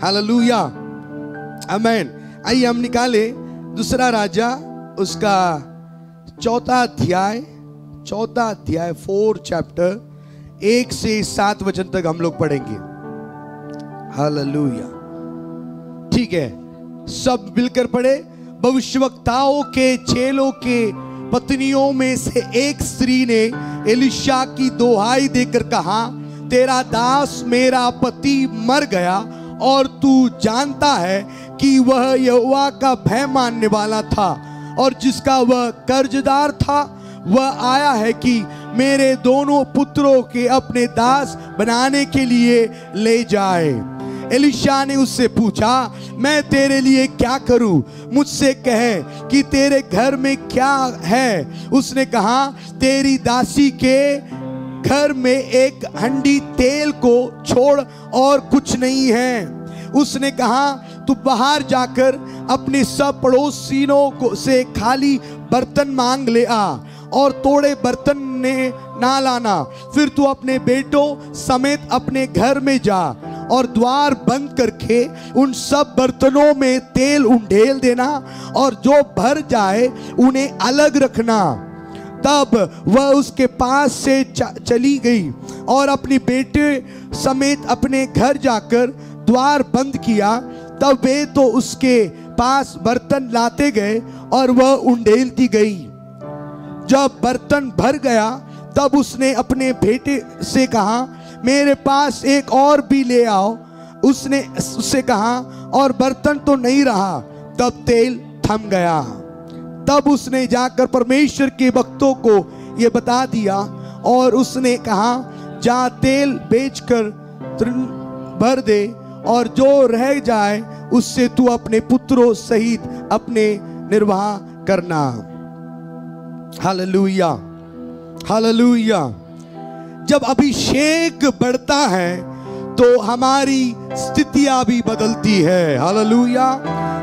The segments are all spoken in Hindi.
हालेलुया, आमेन। आइए हम निकाले दूसरा राजा उसका चौथा अध्याय 4 चैप्टर 1 से 7 वचन तक हम लोग पढ़ेंगे। हालेलुया, ठीक है, सब मिलकर पढ़े। भविष्यवक्ताओं के चेलों के पत्नियों में से एक स्त्री ने एलीशा की दोहाई देकर कहा, तेरा दास मेरा पति मर गया और तू जानता है कि वह यहोवा का भय मानने वाला था और जिसका वह कर्जदार था। वह आया है कि मेरे दोनों पुत्रों के अपने दास बनाने के लिए ले जाए। एलीशा ने उससे पूछा, मैं तेरे लिए क्या करूं? मुझसे कहे कि तेरे घर में क्या है? उसने कहा, तेरी दासी के घर में एक हंडी तेल को छोड़ और कुछ नहीं है। उसने कहा, तू बाहर जाकर अपने सब पड़ोसियों को से खाली बर्तन मांग ले आ और तोड़े बर्तन ने ना लाना। फिर तू अपने बेटों समेत अपने घर में जा और द्वार बंद करके उन सब बर्तनों में तेल उंडेल देना और जो भर जाए उन्हें अलग रखना। तब वह उसके पास से चली गई और अपनी बेटे समेत अपने घर जाकर द्वार बंद किया। तब वे तो उसके पास बर्तन लाते गए और वह उंडेलती गई। जब बर्तन भर गया तब उसने अपने बेटे से कहा, मेरे पास एक और भी ले आओ। उसने उससे कहा, और बर्तन तो नहीं रहा। तब तेल थम गया। तब उसने जाकर परमेश्वर के भक्तों को ये बता दिया और उसने कहा, जा तेल बेचकर तृण भर दे और जो रह जाए उससे तू अपने पुत्रों सहित अपने निर्वाह करना। Hallelujah, hallelujah. जब अभिषेक बढ़ता है तो हमारी स्थितियां भी बदलती है। हालेलुया,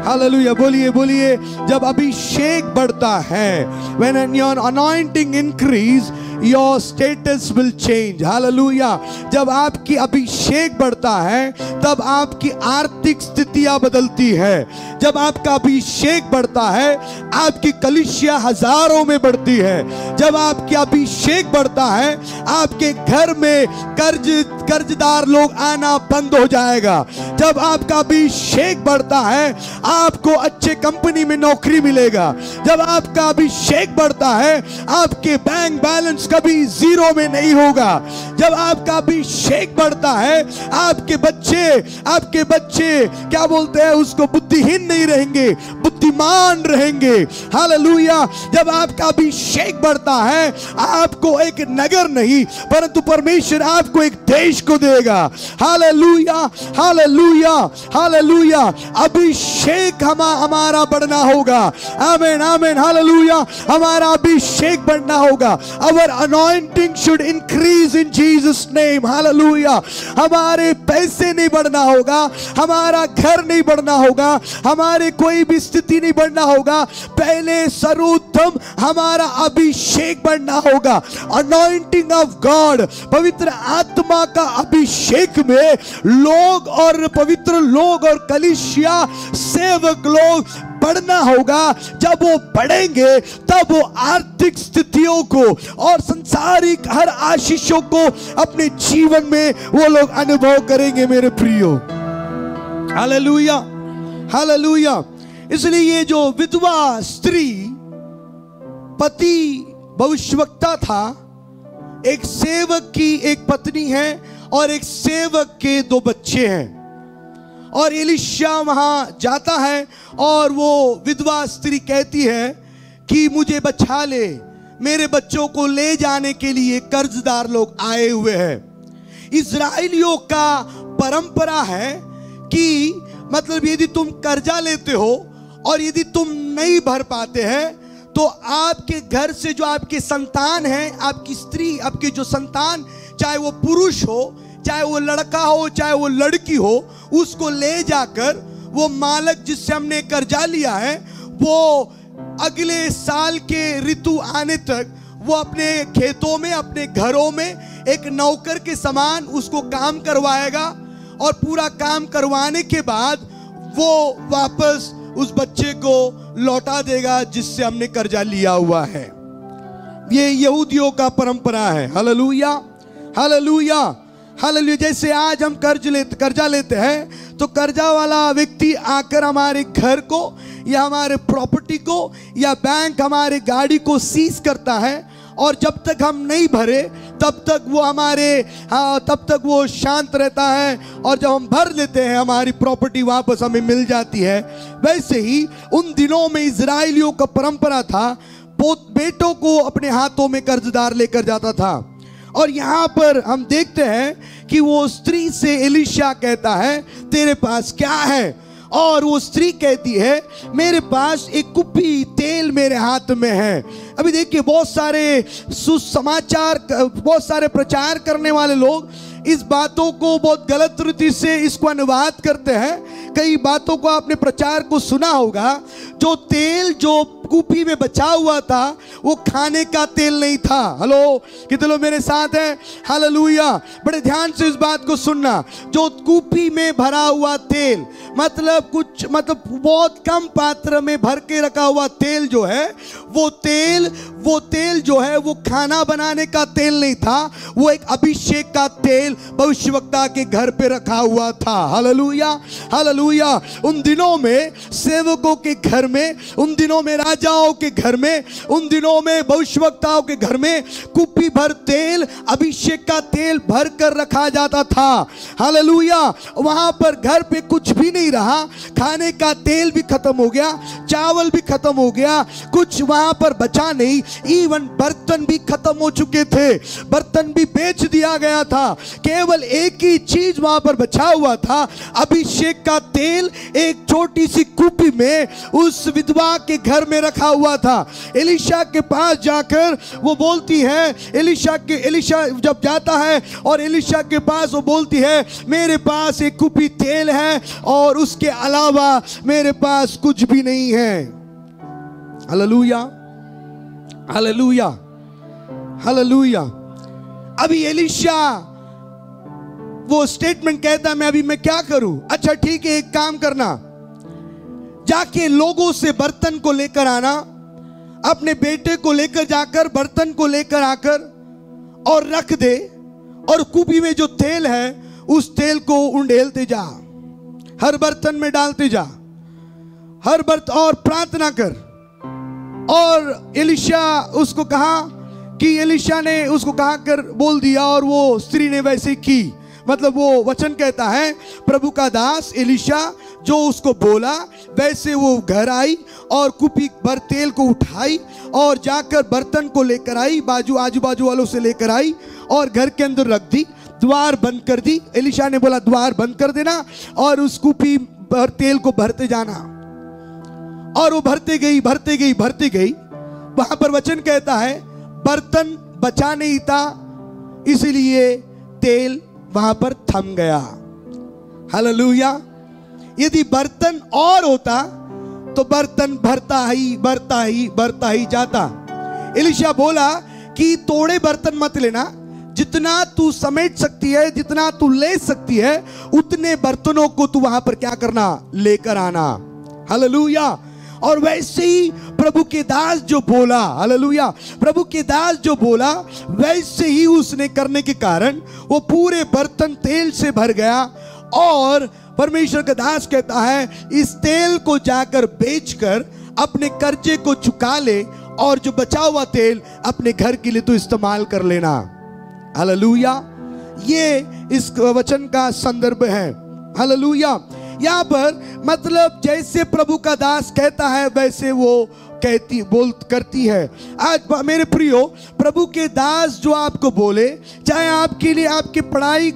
हालेलुया, बोलिए बोलिए। जब अभिषेक बढ़ता है, when your anointing increase, your status will change. Hallelujah. जब आपकी अभिषेक बढ़ता है तब आपकी आर्थिक स्थितियां बदलती है। जब आपका अभिषेक बढ़ता है आपकी कलीसिया हजारों में बढ़ती है। जब आपकी अभिषेक बढ़ता है आपके घर में कर्जदार लोग आना बंद हो जाएगा। जब आपका अभिषेक बढ़ता है आपको अच्छे कंपनी में नौकरी मिलेगा। जब आपका अभिषेक बढ़ता है आपके बैंक बैलेंस कभी जीरो में नहीं होगा। जब आपका अभिषेक बढ़ता है आपके बच्चे क्या बोलते हैं उसको, बुद्धिहीन नहीं रहेंगे, बुद्धिमान रहेंगे। हालेलुया। जब आपका अभिषेक बढ़ता है आपको एक नगर नहीं परंतु परमेश्वर आपको एक देश को देगा। Hallelujah, hallelujah, hallelujah. अभिषेक हमारा बढ़ना होगा। आमीन, आमीन, हालेलुया। हमारा अभिषेक बढ़ना होगा। Our anointing should increase in Jesus name. Hallelujah. हमारे पैसे नहीं बढ़ना होगा, हमारा घर नहीं बढ़ना होगा, हमारे कोई भी स्थिति नहीं बढ़ना होगा। पहले सर्वोत्तम हमारा अभिषेक बढ़ना होगा। Anointing of God, पवित्र आत्मा का अभिषेक में लोग और पवित्र लोग और कलीसिया सेवक लोग बढ़ना होगा। जब वो बढ़ेंगे तब वो आर्थिक स्थितियों को और संसारिक हर आशीषों को अपने जीवन में वो लोग अनुभव करेंगे मेरे प्रियो। Hallelujah, hallelujah. इसलिए ये जो विधवा स्त्री, पति भविष्यवक्ता था, एक सेवक की एक पत्नी है और एक सेवक के 2 बच्चे हैं। और एलीशा वहां जाता है और वो विधवा स्त्री कहती है कि मुझे बचा ले, मेरे बच्चों को ले जाने के लिए कर्जदार लोग आए हुए हैं। इजराइलियों का परंपरा है कि मतलब यदि तुम कर्जा लेते हो और यदि तुम नहीं भर पाते हैं तो आपके घर से जो आपके संतान है, आपकी स्त्री, आपके जो संतान, चाहे वो पुरुष हो, चाहे वो लड़का हो, चाहे वो लड़की हो, उसको ले जाकर वो मालक जिससे हमने कर्जा लिया है वो अगले साल के ऋतु आने तक वो अपने खेतों में, अपने घरों में एक नौकर के समान उसको काम करवाएगा और पूरा काम करवाने के बाद वो वापस उस बच्चे को लौटा देगा जिससे हमने कर्जा लिया हुआ है। ये यहूदियों का परंपरा है। Hallelujah, hallelujah, hallelujah. जैसे आज हम कर्जा लेते हैं तो कर्जा वाला व्यक्ति आकर हमारे घर को या हमारे प्रॉपर्टी को या बैंक हमारे गाड़ी को सीज करता है, और जब तक हम नहीं भरे तब तक वो शांत रहता है, और जब हम भर लेते हैं हमारी प्रॉपर्टी वापस हमें मिल जाती है। वैसे ही उन दिनों में इजराइलियों का परंपरा था, बेटों को अपने हाथों में कर्जदार लेकर जाता था। और यहाँ पर हम देखते हैं कि वो स्त्री से एलीशा कहता है तेरे पास क्या है, और वो स्त्री कहती है मेरे पास एक कुप्पी तेल मेरे हाथ में है। अभी देखिए बहुत सारे सुसमाचार, बहुत सारे प्रचार करने वाले लोग इस बातों को बहुत गलत रीति से इसको अनुवाद करते हैं। कई बातों को आपने प्रचार को सुना होगा, जो तेल जो कुप्पी में बचा हुआ था वो खाने का तेल नहीं था। हेलो, कितने लोग मेरे साथ हैं? हालेलुया। बड़े ध्यान से इस बात को सुनना। जो कुप्पी में भरा हुआ तेल मतलब बहुत कम पात्र में भर के रखा हुआ तेल जो है, वो तेल जो है वो खाना बनाने का तेल नहीं था, वो एक अभिषेक का तेल भविष्यवक्ता के घर पे रखा हुआ था। Hallelujah, hallelujah. उन दिनों में सेवकों के घर में, उन दिनों में राजाओं के घर में, उन दिनों में भविष्यवक्ताओं के घर में कुप्पी भर तेल, अभिषेक का तेल भर कर रखा जाता था। हालेलुया। वहां पर घर पे कुछ भी नहीं रहा, खाने का तेल भी खत्म हो गया, चावल भी खत्म हो गया, कुछ वहां पर बचा नहीं। इवन बर्तन भी खत्म हो चुके थे, बर्तन भी बेच दिया गया था। केवल एक ही चीज वहां पर बचा हुआ था, अभिषेक का तेल एक छोटी सी कुप्पी में उस विधवा के घर में रखा हुआ था। एलीशा के पास जाकर वो बोलती है, एलीशा जब जाता है और एलीशा के पास वो बोलती है मेरे पास एक कुप्पी तेल है और उसके अलावा मेरे पास कुछ भी नहीं है। Hallelujah, hallelujah, hallelujah. अभी एलीशा वो स्टेटमेंट कहता है मैं क्या करूं? अच्छा ठीक है, एक काम करना, जाके लोगों से बर्तन को लेकर आना, अपने बेटे को लेकर जाकर बर्तन को लेकर आकर और रख दे, और कुप्पी में जो तेल है उस तेल को उंडेलते जा, हर बर्तन में डालते जा, हर बर्तन, और प्रार्थना कर। और एलीशा उसको कहा कि एलीशा ने उसको कहा कर बोल दिया, और वो स्त्री ने वैसे की। मतलब वो वचन कहता है प्रभु का दास एलीशा जो उसको बोला वैसे वो घर आई और कुप्पी भर तेल को उठाई और जाकर बर्तन को लेकर आई, आजू बाजू वालों से लेकर आई और घर के अंदर रख दी, द्वार बंद कर दी। एलीशा ने बोला द्वार बंद कर देना और उस कुप्पी भर तेल को भरते जाना, और वो भरते गई भरते गई भरते गई। वहां पर वचन कहता है बर्तन बचा नहीं था, इसलिए तेल वहां पर थम गया। हालेलुया। यदि बर्तन और होता तो बर्तन भरता ही जाता। एलीशा बोला कि तोड़े बर्तन मत लेना, जितना तू समेट सकती है, जितना तू ले सकती है, उतने बर्तनों को तू वहां पर क्या करना, लेकर आना। हालेलुया। और वैसे ही प्रभु के दास जो बोला, हालेलुया, प्रभु के दास जो बोला वैसे ही उसने करने के कारण वो पूरे बर्तन तेल से भर गया। और परमेश्वर का दास कहता है इस तेल को जाकर बेचकर अपने कर्जे को चुका ले, और जो बचा हुआ तेल अपने घर के लिए तो इस्तेमाल कर लेना। हालेलुया। ये इस वचन का संदर्भ है। हालेलुया। यहाँ पर मतलब जैसे प्रभु का दास कहता है वैसे वो करती है। आज मेरे प्रियो, प्रभु के दास जो आपको बोले, चाहे आपके लिए आपकी पढ़ाई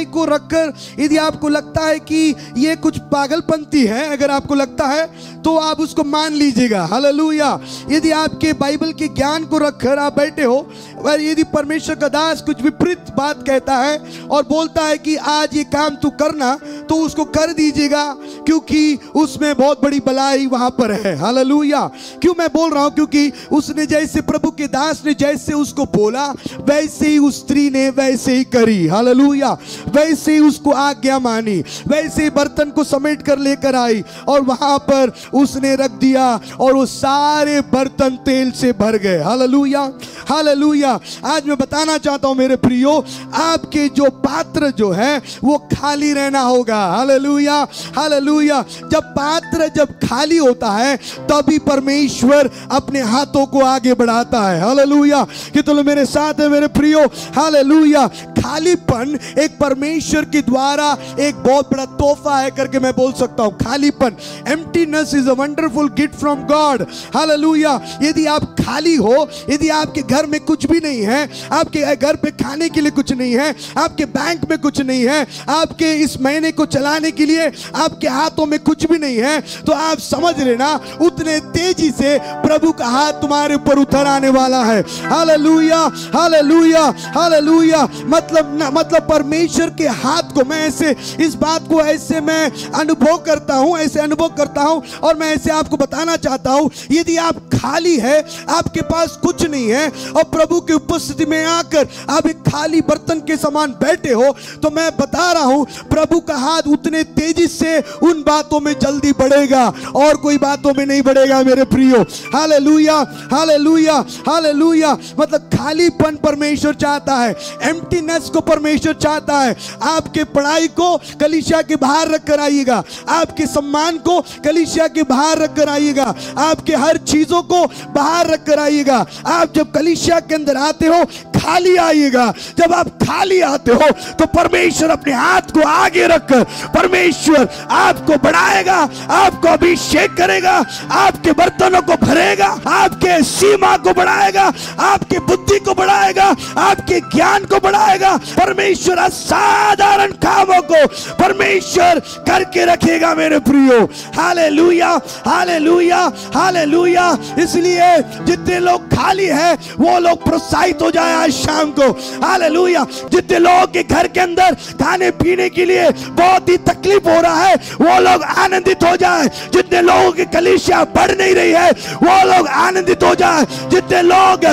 को रखकर यदि आपको लगता है कि ये कुछ पागलपंती है, अगर आपको लगता है तो आप उसको मान लीजिएगा। हालेलुया। यदि आपके बाइबल के ज्ञान को रखकर आप बैठे हो और यदि परमेश्वर का दास कुछ विपरीत बात कहता है और बोलता है कि आज ये काम तू करना, तो उसको कर दीजिएगा, क्योंकि उसमें बहुत बड़ी भलाई वहां पर है। हालेलुया। क्यों मैं बोल रहा हूं? क्योंकि उसने जैसे प्रभु के दास ने जैसे उसको बोला वैसे ही उस स्त्री ने वैसे ही करी। हालेलुया। वैसे ही उसको आज्ञा मानी, वैसे ही बर्तन को समेट कर लेकर आई और वहां पर उसने रख दिया और वो सारे बर्तन तेल से भर गए। Hallelujah, hallelujah. आज मैं बताना चाहता हूं मेरे प्रियो, आपके जो पात्र जो है वो खाली रहना होगा। Hallelujah, hallelujah. जब पात्र जब खाली होता है तभी परमेश्वर अपने हाथों को आगे बढ़ाता है। हालेलुया। कि तो मेरे साथ है मेरे प्रियो। हालेलुया। खालीपन एक परमेश्वर के द्वारा एक बहुत बड़ा तोहफा है करके मैं बोल सकता हूं। खालीपन, emptiness is a wonderful gift from God. Hallelujah. यदि आप खाली हो, यदि आपके घर में कुछ भी नहीं है, आपके घर पे खाने के लिए कुछ नहीं है, आपके बैंक में कुछ नहीं है, आपके इस महीने को चलाने के लिए आपके हाथों में कुछ भी नहीं है, तो आप समझ लेना उतने तेजी से प्रभु का हाथ तुम्हारे ऊपर उतर आने वाला है। Hallelujah, hallelujah, hallelujah. मतलब परमेश्वर के हाथ को मैं ऐसे, इस बात को ऐसे मैं अनुभव करता हूं, ऐसे अनुभव करता हूं और मैं ऐसे आपको बताना चाहता हूं। यदि आप खाली है, आपके पास कुछ नहीं है और प्रभु की उपस्थिति में आकर आप एक खाली बर्तन के समान बैठे हो, तो मैं बता रहा हूं प्रभु का हाथ उतने तेजी से उन बातों में जल्दी बढ़ेगा और कोई बातों में नहीं बढ़ेगा मेरे प्रियो। Hallelujah, hallelujah, hallelujah. मतलब खालीपन परमेश्वर चाहता है, एम्प्टीनेस को परमेश्वर चाहता है। आपके पढ़ाई को कलीसिया के बाहर रख कर आइएगा, आपके सम्मान को कलीसिया के बाहर रख कर आइएगा, आपके हर चीजों को बाहर रख कर आइएगा। आप जब कलीसिया के अंदर आते हो खाली आइएगा। जब आप खाली आते हो तो परमेश्वर अपने हाथ को आगे रखकर परमेश्वर आपको बढ़ाएगा, आपको अभिषेक करेगा, आपके बर्तनों को भरेगा, आपके सीमा को बढ़ाएगा, आपके बुद्धि को बढ़ाएगा, आपके ज्ञान को बढ़ाएगा। परमेश्वर असाधारण कामों को परमेश्वर करके रखेगा मेरे प्रियो। Hallelujah, hallelujah, hallelujah. इसलिए जितने लोग खाली हैं वो लोग प्रोत्साहित हो जाए आज शाम को। हालेलुया। जितने लोगों के घर के अंदर खाने पीने के लिए बहुत ही तकलीफ हो रहा है वो लोग आनंदित हो जाए। जितने लोगों की कलीसिया बढ़ नहीं रही है वो लोग आनंदित हो जाए। जितने लोग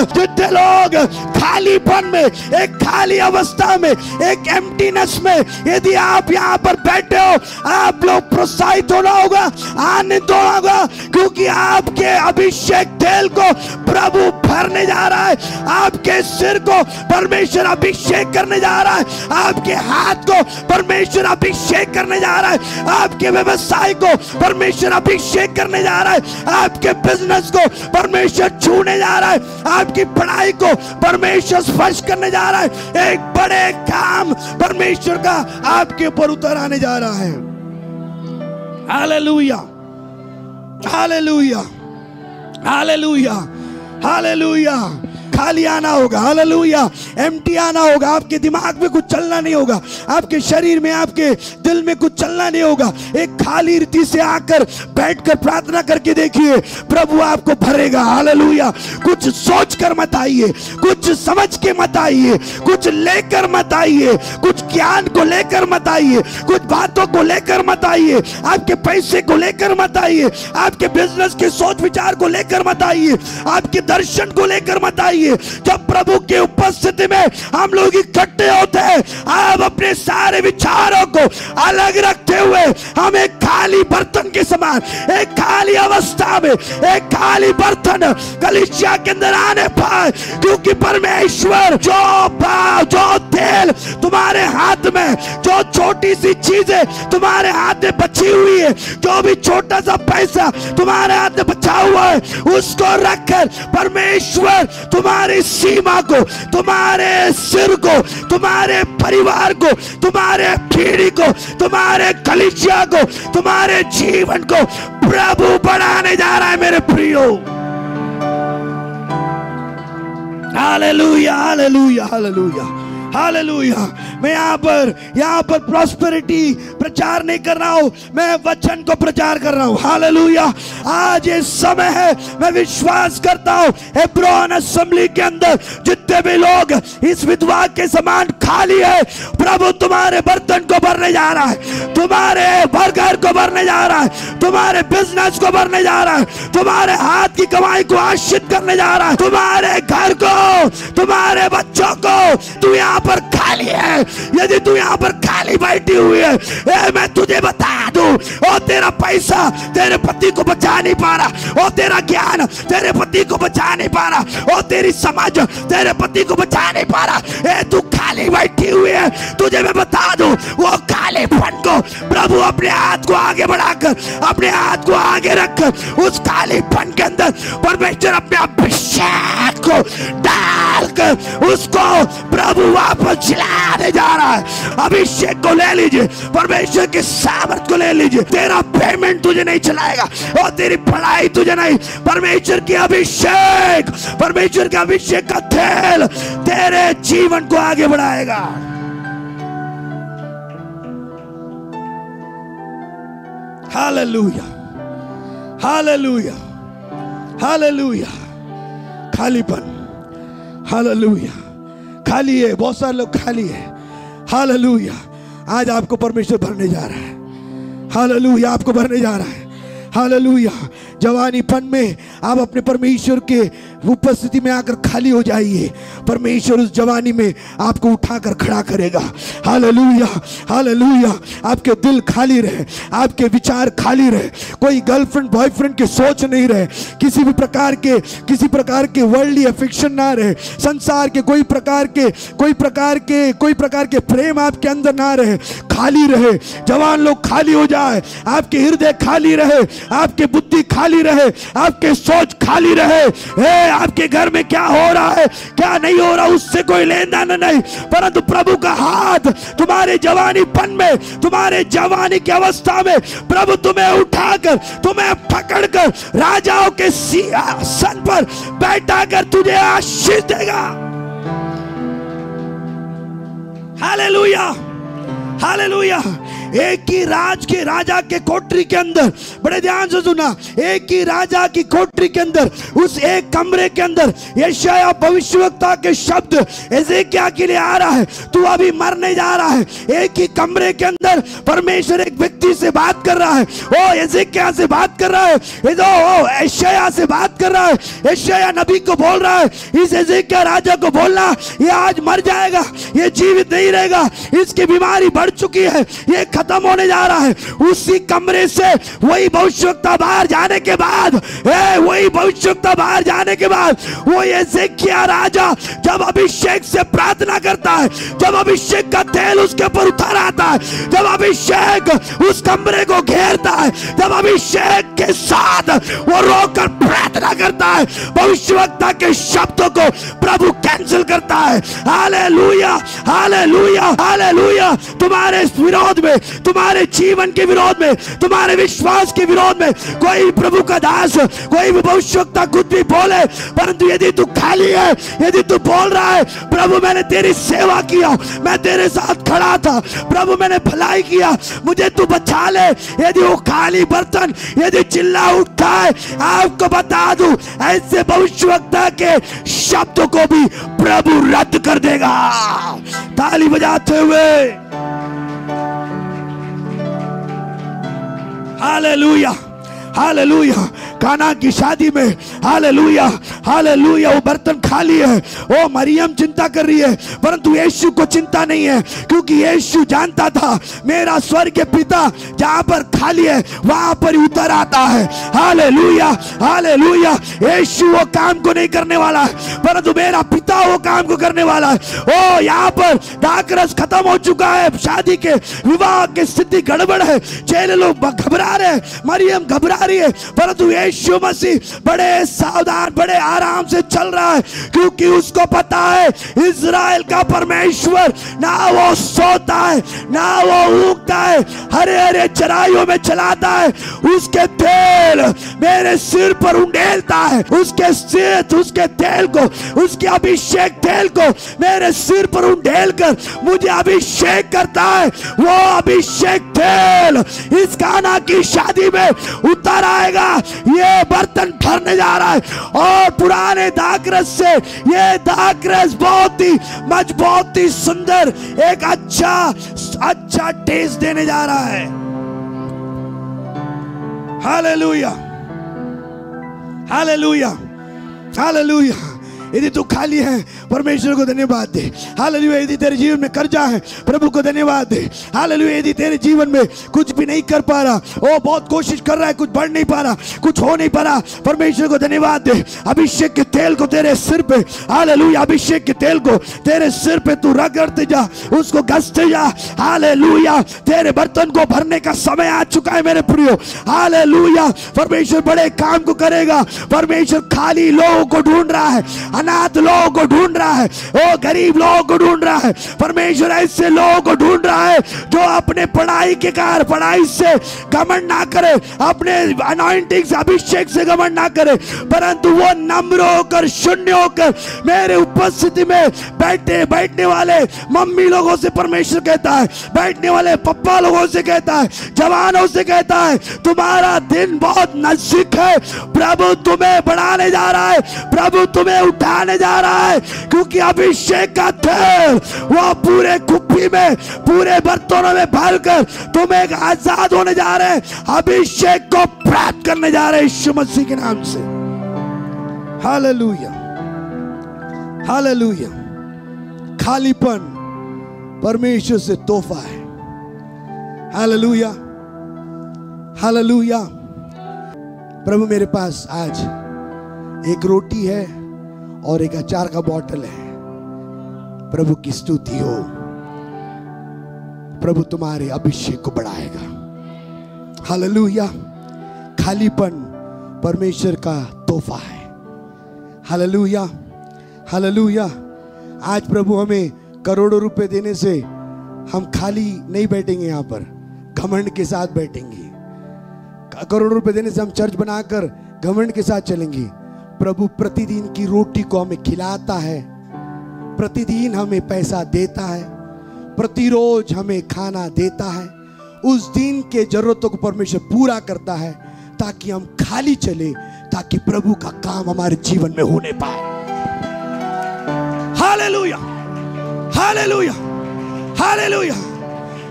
खालीपन में, एक खाली अवस्था में, एक एम्प्टीनेस में यदि आप यहाँ पर बैठे हो, आप लोग प्रोत्साहित होना होगा, आनंदित होना होगा, क्योंकि आपके अभिषेक तेल को प्रभु भरने जा रहा है। आपके सिर को परमेश्वर अभिषेक करने जा रहा है, आपके हाथ को परमेश्वर अभिषेक करने जा रहा है, आपके व्यवसाय को परमेश्वर अभिषेक करने जा रहा है, आपके बिजनेस को परमेश्वर छूने जा रहा है, आपकी पढ़ाई को परमेश्वर स्पर्श करने जा रहा है। एक बड़े काम परमेश्वर का आपके ऊपर उतर आने जा रहा है। Hallelujah, hallelujah, hallelujah, hallelujah. खाली आना होगा। हालेलुया। एम्प्टी आना होगा। आपके दिमाग में कुछ चलना नहीं होगा, आपके शरीर में, आपके दिल में कुछ चलना नहीं होगा। एक खाली रीति से आकर बैठकर प्रार्थना करके देखिए, प्रभु आपको भरेगा। हालेलुया। कुछ सोचकर मत आइए, कुछ समझ के मत आइए, कुछ लेकर मत आइए, कुछ ज्ञान को लेकर मत आइए, कुछ बातों को लेकर मत आइए, आपके पैसे को लेकर मत आइए, आपके बिजनेस के सोच विचार को लेकर मत आइए, आपके दर्शन को लेकर मत आइए। जब प्रभु की उपस्थिति में हम लोग इकट्ठे होते हैं, आप अपने सारे विचारों को अलग रखते हुए हम एक खाली बर्तन के समान, एक खाली अवस्था में, एक खाली बर्तन कलीसिया के अंदर आने पाए। क्योंकि परमेश्वर जो तेल तुम्हारे हाथ में, जो छोटी सी चीजें तुम्हारे हाथ में बची हुई है, जो भी छोटा सा पैसा तुम्हारे हाथ में बचा हुआ है, उसको रखकर परमेश्वर तुम्हारी सीमा को, तुम्हारे सिर को, तुम्हारे परिवार को, तुम्हारे पीढ़ी को, तुम्हारे कलीसिया को, तुम्हारे जीवन को प्रभु बढ़ाने जा रहा है मेरे प्रियो। Hallelujah, hallelujah, hallelujah, hallelujah. मैं यहाँ पर प्रॉस्पेरिटी प्रचार नहीं कर रहा हूँ, मैं वचन को प्रचार कर रहा हूँ। हालेलुया। आज ये समय है, मैं विश्वास करता हूँ हेब्रोन असेंबली के अंदर जितने भी लोग इस विधवा के समान खाली है, प्रभु तुम्हारे बर्तन को भरने जा रहा है, तुम्हारे घर को भरने जा रहा है, तुम्हारे बिजनेस को भरने जा रहा है, तुम्हारे हाथ की कमाई को आशीष करने जा रहा है, तुम्हारे घर को, तुम्हारे बच्चों को। तू यहाँ पर खाली है, यदि तू यहाँ पर खाली बैठी हुई है, मैं तुझे बता दूं, और तेरा पैसा तेरे पति को बचा नहीं पा रहा, और तेरा ज्ञान तेरे पति को बचा नहीं पा रहा, और तेरी समझ तेरे पति को बचा नहीं पा रहा, तू खाली बैठी हुई है, तुझे मैं बता दूं, वो खालीपन को प्रभु अपने हाथ को आगे बढ़ाकर, अपने हाथ को आगे रखकर उस खालीपन के अंदर परमेश्वर अपने अभिषेक को डालकर उसको प्रभु वापस जिलाने जा रहा है। अभिषेक को ले लीजिए, परमेश्वर के सामर्थ को ले लीजिए। तेरा पेमेंट तुझे नहीं चलाएगा और तेरी पढ़ाई तुझे नहीं, परमेश्वर की अभिषेक, परमेश्वर के अभिषेक का तेल तेरे जीवन को आगे बढ़ाएगा। Hallelujah, hallelujah, hallelujah. खालीपन, हालेलुया। खाली है, बहुत सारे लोग खाली है। हालेलुया। आज आपको परमेश्वर भरने जा रहा है। हालेलुया, आपको भरने जा रहा है। हालेलुया। जवानीपन में आप अपने परमेश्वर के उपस्थिति में आकर खाली हो जाइए, परमेश्वर उस जवानी में आपको उठाकर खड़ा करेगा। Hallelujah, hallelujah. आपके दिल खाली रहे, आपके विचार खाली रहे, कोई गर्लफ्रेंड बॉयफ्रेंड के सोच नहीं रहे, किसी प्रकार के वर्ल्डली अफेक्शन ना रहे, संसार के कोई प्रकार के प्रेम आपके अंदर ना रहे, खाली रहे। जवान लोग खाली हो जाए, आपके हृदय खाली रहे, आपके बुद्धि खाली रहे, आपके सोच खाली रहे। आपके घर में क्या हो रहा है क्या नहीं हो रहा उससे कोई लेन देन नहीं, परंतु प्रभु का हाथ तुम्हारे जवानीपन में, तुम्हारे जवानी की अवस्था में प्रभु तुम्हें उठाकर, तुम्हें पकड़कर राजाओं के सिंहासन पर बैठाकर तुझे आशीष देगा। Hallelujah, hallelujah. एक ही राजा के कोठरी के अंदर, बड़े ध्यान से सुना, एक ही राजा की कोठरी के अंदर, उस एक कमरे के अंदर यशायाह भविष्यवक्ता के शब्द एजेकिया के लिए आ रहा है, तू अभी मरने जा रहा है। एक ही कमरे के अंदर परमेश्वर एक व्यक्ति से बात कर रहा है, ओ एजेकिया से बात कर रहा है, यशायाह से बात कर रहा है। यशायाह नबी को बोल रहा है, इस एजेकिया राजा को बोलना, ये आज मर जाएगा, ये जीवित नहीं रहेगा, इसकी बीमारी बढ़ चुकी है, ये खत्म होने जा रहा है। उसी कमरे से वही भविष्यवक्ता बाहर जाने के बाद, वो एजेकिया राजा जब अभिषेक से प्रार्थना करता है, जब अभिषेक का तेल उसके ऊपर उतर आता है, जब अभिषेक उस कमरे को घेरता है, जब अभिषेक के साथ वो रोकर प्रार्थना करता है, भविष्यवक्ता के शब्दों को प्रभु कैंसिल करता है। Hallelujah, hallelujah, hallelujah. तुम्हारे विरोध में, तुम्हारे जीवन के विरोध में, तुम्हारे विश्वास के विरोध में कोई प्रभु का दास, कोई भी भविष्यवक्ता कुछ भी बोले, परंतु यदि तू खाली है, यदि तू बोल रहा है प्रभु मैंने तेरी सेवा किया, मैं तेरे साथ खड़ा था, प्रभु मैंने भलाई किया, मुझे तू बचा ले, यदि वो खाली बर्तन यदि चिल्ला उठता है, आपको बता दूं ऐसे भविष्यवक्ता के शब्दों को भी प्रभु रद्द कर देगा। ताली बजाते हुए हालेलुया, हालेलुया। काना की शादी में हालेलुया, हालेलुया, वो बर्तन खाली है, ओ मरियम चिंता कर रही है, परंतु यीशु को चिंता नहीं है, क्योंकि यीशु जानता था मेरा स्वर्ग के पिता जहां पर खाली है वहां पर उतर आता है। Hallelujah, hallelujah. यीशु वो काम को नहीं करने वाला है, परंतु मेरा पिता वो काम को करने वाला है। ओ यहाँ पर दाखरस खत्म हो चुका है, शादी के विवाह की स्थिति गड़बड़ है, चेले लोग घबरा रहे हैं, मरियम घबरा रही है, परंतु यीशु मसीह बड़े सावधान, बड़े आराम से चल रहा है, क्योंकि उसको पता है इज़राइल का परमेश्वर ना वो सोता है ना वो ऊँगता है, हरे हरे चराइयों में चलाता है। उसके तेल मेरे सिर पर उंडेलता है, उसके तेल को, उसके अभिषेक तेल को मेरे सिर पर उंडेल कर मुझे अभिषेक करता है। वो अभिषेक तेल इस काना की शादी में उतर आएगा। ये बर्तन भरने जा रहा है और पुराने दाखरस से ये दाखरस बहुत ही मजबूत ही सुंदर एक अच्छा टेस्ट देने जा रहा है। Hallelujah, hallelujah, hallelujah. यदि तू खाली है, परमेश्वर को धन्यवाद दे। हालेलुया। यदि तेरे जीवन में कर्जा है, प्रभु को धन्यवाद दे। हालेलुया। यदि तेरे जीवन में कुछ भी नहीं कर पा रहा, ओ बहुत कोशिश कर रहा है, कुछ बढ़ नहीं पा रहा, कुछ हो नहीं पा रहा, परमेश्वर को धन्यवाद दे। अभिषेक के तेल को तेरे सिर पे, हालेलुया, अभिषेक के तेल को तेरे सिर पे तू रगड़ते जा, उसको घसते जा। हालेलुया। तेरे बर्तन को भरने का समय आ चुका है मेरे प्रियो। हालेलुया। परमेश्वर बड़े काम को करेगा। परमेश्वर खाली लोगों को ढूंढ रहा है, अनाथ लोगों को ढूंढ रहा है, ओ गरीब लोगों को ढूंढ रहा है। परमेश्वर ऐसे लोगों को ढूंढ रहा है जो अपने पढ़ाई के कारण, पढ़ाई से घमंड ना करे, अपने अनॉइंटिंग से, अभिषेक से घमंड ना करे, परंतु वो नम्र होकर, शून्य होकर मेरे उपस्थिति में बैठने वाले मम्मी लोगों से परमेश्वर कहता है, बैठने वाले पप्पा लोगों से कहता है, जवानों से कहता है, तुम्हारा दिन बहुत नजदीक है। प्रभु तुम्हें बढ़ाने जा रहा है, प्रभु तुम्हें उठाने जा रहा है, क्योंकि अभिषेक का तेल वो पूरे कुप्पी में, पूरे बर्तनों में भरकर तुम एक आजाद होने जा रहे हैं, अभिषेक को प्राप्त करने जा रहे हैं यीशु मसीह के नाम से। Hallelujah, hallelujah. खालीपन परमेश्वर से तोहफा है। Hallelujah, hallelujah. प्रभु मेरे पास आज एक रोटी है और एक अचार का बोतल है। प्रभु की स्तुति हो। प्रभु तुम्हारे अभिषेक को बढ़ाएगा। हालेलुया। खालीपन परमेश्वर का तोहफा है। Hallelujah, hallelujah. आज प्रभु हमें करोड़ों रुपए देने से हम खाली नहीं बैठेंगे, यहाँ पर घमंड के साथ बैठेंगे। करोड़ों रुपए देने से हम चर्च बनाकर घमंड के साथ चलेंगे। प्रभु प्रतिदिन की रोटी को हमें खिलाता है, प्रतिदिन हमें पैसा देता है, प्रतिरोज हमें खाना देता है। उस दिन के जरूरतों को परमेश्वर पूरा करता है ताकि हम खाली चले, ताकि प्रभु का काम हमारे जीवन में होने पाए। Hallelujah, hallelujah, hallelujah.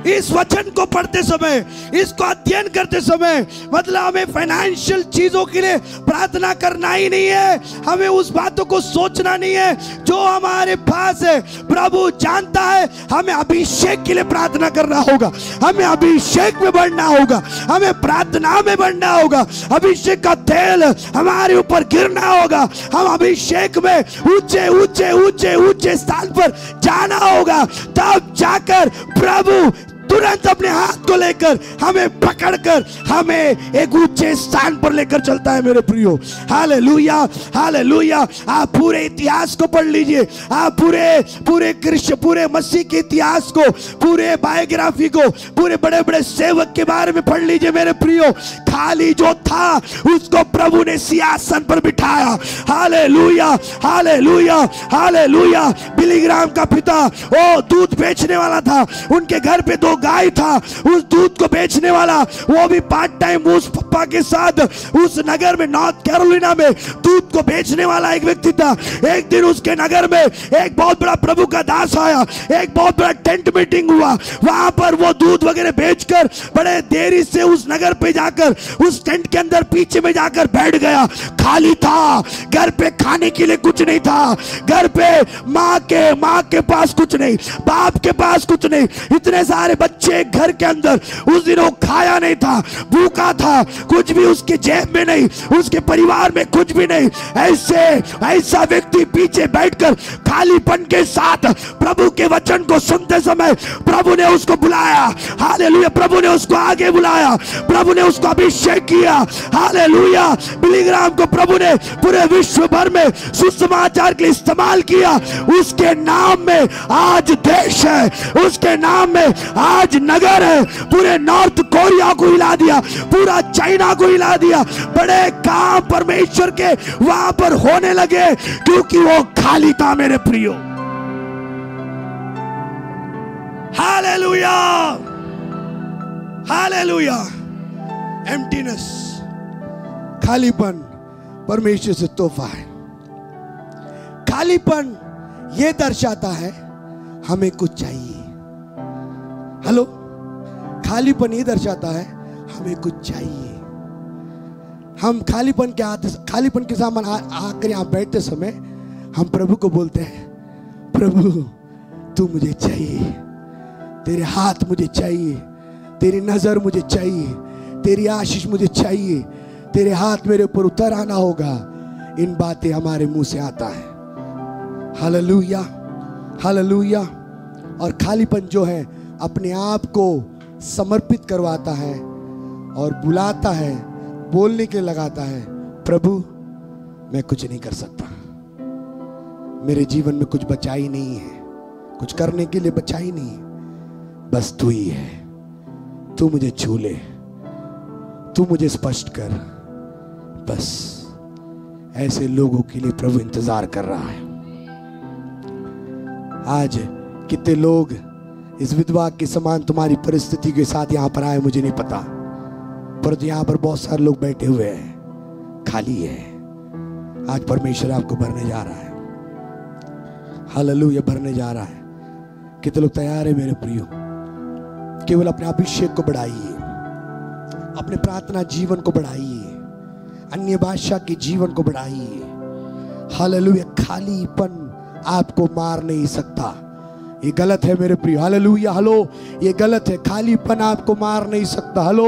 इस वचन को पढ़ते समय, इसको अध्ययन करते समय, मतलब हमें फाइनेंशियल चीजों के लिए प्रार्थना करना ही नहीं है, हमें उस बातों को सोचना नहीं है जो हमारे पास है। प्रभु जानता है हमें अभिषेक के लिए प्रार्थना करना होगा, हमें अभिषेक में बढ़ना होगा, हमें प्रार्थना में बढ़ना होगा, अभिषेक का तेल हमारे ऊपर गिरना होगा, हम अभिषेक में ऊंचे ऊंचे ऊंचे ऊंचे स्थान पर जाना होगा। तब जाकर प्रभु तुरंत अपने हाथ को लेकर हमें पकड़कर हमें एक ऊंचे स्थान पर लेकर चलता है मेरे प्रियो। Hallelujah, hallelujah. आप पूरे इतिहास को पढ़ लीजिए, आप पूरे मसीह के इतिहास को, पूरे बायोग्राफी को, पूरे बड़े बड़े सेवक के बारे में पढ़ लीजिए मेरे प्रियो। खाली जो था उसको प्रभु ने सिंहासन पर बिठाया। Hallelujah, hallelujah, hallelujah. Billy Graham का पिता वो दूध बेचने वाला था, उनके घर पे 2 गाय था, उस दूध को बेचने वाला वो भी पार्ट टाइम उस पप्पा के साथ उस नगर में, नॉर्थ कैरोलिना में दूध को बेचने वाला एक व्यक्ति था। एक दिन उसके नगर में एक बहुत बड़ा प्रभु का दास आया, एक बहुत बड़ा टेंट मीटिंग हुआ, वहां पर वो दूध वगैरह बेचकर बड़े देरी से उस नगर पे जाकर उस टेंट के अंदर पीछे में जाकर बैठ गया। खाली था, घर पे खाने के लिए कुछ नहीं था, घर पे माँ के पास कुछ नहीं, बाप के पास कुछ नहीं, इतने सारे बच्चे घर के अंदर उस दिन वो खाया नहीं था, भूखा था, कुछ भी उसके जेब में नहीं, उसके परिवार में कुछ भी नहीं। ऐसा व्यक्ति पीछे बैठकर खालीपन के साथ प्रभु के वचन को सुनते समय प्रभु ने उसको बुलाया। हालेलुया, प्रभु ने उसको आगे बुलाया, प्रभु ने उसको अभिषेक किया। हालेलुया, बिली ग्राहम को प्रभु ने पूरे विश्व भर में सुसमाचार के लिए इस्तेमाल किया। उसके नाम में आज देश है, उसके नाम में आज नगर है। पूरे नॉर्थ कोरिया को हिला दिया, पूरा चाइना को हिला दिया। बड़े काम परमेश्वर के वहां पर होने लगे क्योंकि वो खाली था मेरे प्रियो। Hallelujah, hallelujah. एम्प्टीनेस, खालीपन परमेश्वर से तोहफा है। खालीपन यह दर्शाता है हमें कुछ चाहिए। हेलो, खालीपन ये दर्शाता है हमें कुछ चाहिए। हम खालीपन के सामने आकर यहाँ बैठते समय हम प्रभु को बोलते हैं, प्रभु तू मुझे चाहिए, तेरे हाथ मुझे चाहिए, तेरी नजर मुझे चाहिए, तेरी आशीष मुझे चाहिए, तेरे हाथ मेरे ऊपर उतर आना होगा। इन बातें हमारे मुंह से आता है। Hallelujah, hallelujah. और खालीपन जो है अपने आप को समर्पित करवाता है और बुलाता है, बोलने के लिए लगाता है, प्रभु मैं कुछ नहीं कर सकता, मेरे जीवन में कुछ बचा ही नहीं है, कुछ करने के लिए बचा ही नहीं है, बस तू ही है। तू मुझे छू ले, तू मुझे स्पष्ट कर। बस ऐसे लोगों के लिए प्रभु इंतजार कर रहा है। आज कितने लोग इस विधवा के समान तुम्हारी परिस्थिति के साथ यहां पर आए मुझे नहीं पता, पर यहां पर बहुत सारे लोग बैठे हुए हैं, खाली है। आज परमेश्वर आपको भरने जा रहा है। हालेलुया, भरने जा रहा है। कितने लोग तैयार है मेरे प्रियो? केवल अपने अभिषेक को बढ़ाइए, अपने प्रार्थना जीवन को बढ़ाइए, अन्य भाषा के जीवन को बढ़ाइए। हालेलुया, खालीपन आपको मार नहीं सकता। ये गलत है मेरे प्रिय। हालेलुया, हेलो, ये गलत है। खालीपन आपको मार नहीं सकता। हेलो,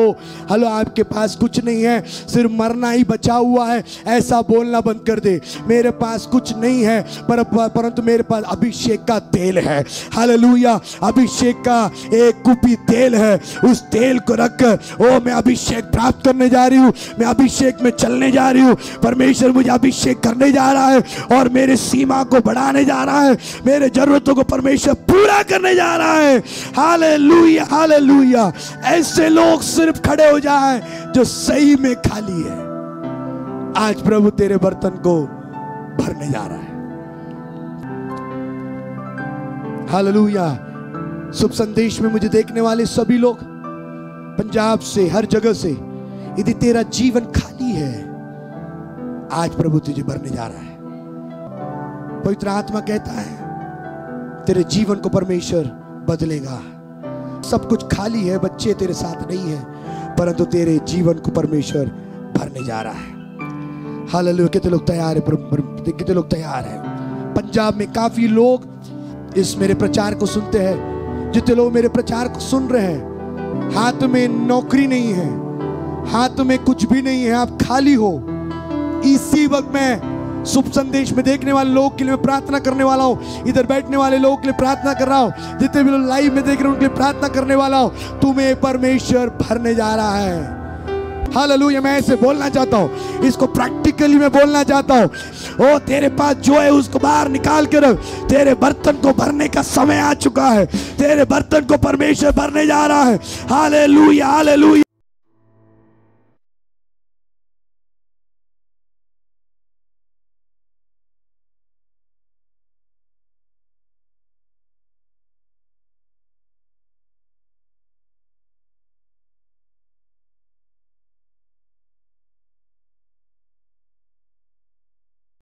हेलो, आपके पास कुछ नहीं है, सिर्फ मरना ही बचा हुआ है, ऐसा बोलना बंद कर दे। मेरे पास कुछ नहीं है परंतु मेरे पास अभिषेक का तेल है। हालेलुया, अभिषेक का एक कुपी तेल है। उस तेल को रखकर ओ मैं अभिषेक प्राप्त करने जा रही हूँ, मैं अभिषेक में चलने जा रही हूँ। परमेश्वर मुझे अभिषेक करने जा रहा है और मेरे सीमा को बढ़ाने जा रहा है, मेरे जरूरतों को परमेश्वर पूरा करने जा रहा है। Hallelujah, hallelujah. ऐसे लोग सिर्फ खड़े हो जाएं जो सही में खाली है। आज प्रभु तेरे बर्तन को भरने जा रहा है। हालेलुया। शुभ संदेश में मुझे देखने वाले सभी लोग पंजाब से, हर जगह से, यदि तेरा जीवन खाली है, आज प्रभु तुझे भरने जा रहा है। पवित्र आत्मा कहता है तेरे जीवन को परमेश्वर बदलेगा। सब कुछ खाली है, बच्चे तेरे साथ नहीं है, परंतु तेरे जीवन को परमेश्वर भरने जा रहा है। हालेलुया। कितने लोग तैयार है? कितने लोग तैयार है? पंजाब में काफी लोग इस मेरे प्रचार को सुनते हैं। जितने लोग मेरे प्रचार को सुन रहे हैं, हाथ में नौकरी नहीं है, हाथ में कुछ भी नहीं है, आप खाली हो। इसी वक्त मैं शुभ संदेश में देखने वाले लोग के लिए मैं प्रार्थना करने वाला हूँ। इधर बैठने वाले लोगों के लिए प्रार्थना कर रहा हूँ, जितने भी लोग लाइव में देख रहे हैं उनके लिए प्रार्थना करने वाला हूँ। तुम्हें परमेश्वर भरने जा रहा है। हालेलुया। मैं ऐसे बोलना चाहता हूँ, इसको प्रैक्टिकली मैं बोलना चाहता हूँ। ओ तेरे पास जो है उसको बाहर निकाल के रख। तेरे बर्तन को भरने का समय आ चुका है। तेरे बर्तन को परमेश्वर भरने जा रहा है। Hallelujah, hallelujah.